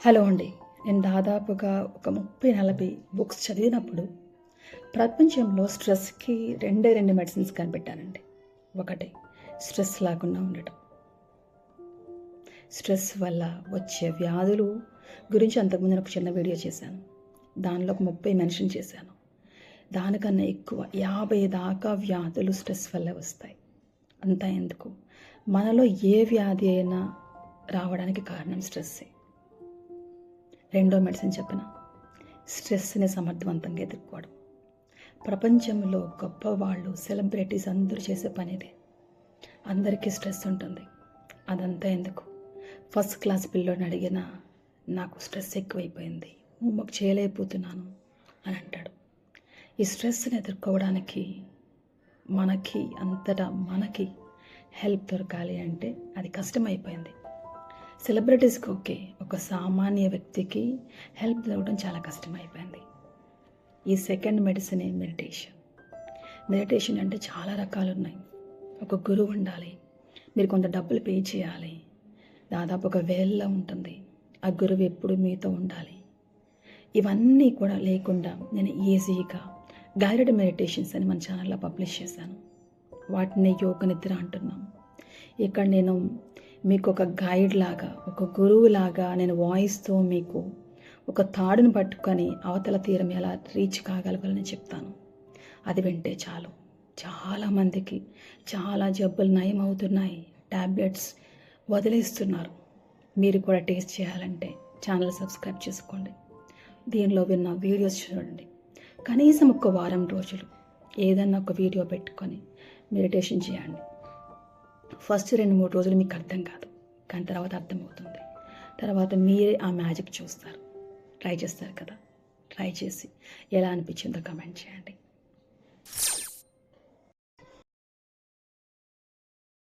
Hello అండి. నేను దాదాపుగా ఒక 30-40 బుక్స్ చదివినప్పుడు ప్రపంచంలో స్ట్రెస్‌కి రెండు మెడిసిన్స్ కనిపెట్టానండి. ఒకటి స్ట్రెస్ లేకుండా ఉండటం. స్ట్రెస్ వల్ల వచ్చే వ్యాధులు గురించి అంతకుముందు నేను ఒక చిన్న వీడియో చేశాను. దానిలో ఒక 30 మెన్షన్ చేశాను. దానికన్నా ఎక్కువ 50 దాకా వ్యాధులు స్ట్రెస్ వల్లే వస్తాయి. అంతా ఎందుకు? మనలో ఏ వ్యాధి అయినా రావడానికి కారణం స్ట్రెస్సే. రెండో మెడిసిన్ చెప్పిన స్ట్రెస్ని సమర్థవంతంగా ఎదుర్కోవడం. ప్రపంచంలో గొప్పవాళ్ళు సెలబ్రిటీస్ అందరూ చేసే పని ఇదే. అందరికీ స్ట్రెస్ ఉంటుంది. అదంతా ఎందుకు? ఫస్ట్ క్లాస్ పిల్లోడిని అడిగినా నాకు స్ట్రెస్ ఎక్కువైపోయింది, హోంవర్క్ చేయలేకపోతున్నాను అని అంటాడు. ఈ స్ట్రెస్ని ఎదుర్కోవడానికి మనకి హెల్ప్ దొరకాలి అంటే అది కష్టమైపోయింది. సెలబ్రిటీస్కి ఓకే, ఒక సామాన్య వ్యక్తికి హెల్ప్ దొరకడం చాలా కష్టమైపోయింది. ఈ సెకండ్ మెడిసిన్ మెడిటేషన్. మెడిటేషన్ అంటే చాలా రకాలు ఉన్నాయి. ఒక గురువు ఉండాలి, మీరు కొంత డబ్బులు పే చేయాలి, దాదాపు ఒక వేలలో ఉంటుంది. ఆ గురువు ఎప్పుడు మీతో ఉండాలి. ఇవన్నీ కూడా లేకుండా నేను ఈజీగా గైడెడ్ మెడిటేషన్స్ అని మన ఛానల్లో పబ్లిష్ చేశాను. వాటిని యోగ నిద్ర అంటున్నాం. ఇక్కడ నేను మీకు ఒక గైడ్ లాగా, ఒక గురువు లాగా నేను వాయిస్తో మీకు ఒక తాడును పట్టుకొని అవతల తీరం ఎలా రీచ్ కాగలగాలని చెప్తాను. అది వింటే చాలు. చాలామందికి చాలా జబ్బులు నయం అవుతున్నాయి. ట్యాబ్లెట్స్ వదిలేస్తున్నారు. మీరు కూడా టేస్ట్ చేయాలంటే ఛానల్ సబ్స్క్రైబ్ చేసుకోండి. దీనిలో విన్న వీడియోస్ చూడండి. కనీసం ఒక వారం రోజులు ఏదన్నా ఒక వీడియో పెట్టుకొని మెడిటేషన్ చేయండి. ఫస్ట్ 2-3 రోజులు మీకు అర్థం కాదు, కానీ తర్వాత అర్థమవుతుంది. తర్వాత మీరే ఆ మ్యాజిక్ చూస్తారు. ట్రై చేస్తారు కదా. ట్రై చేసి ఎలా అనిపించిందో కమెంట్ చేయండి.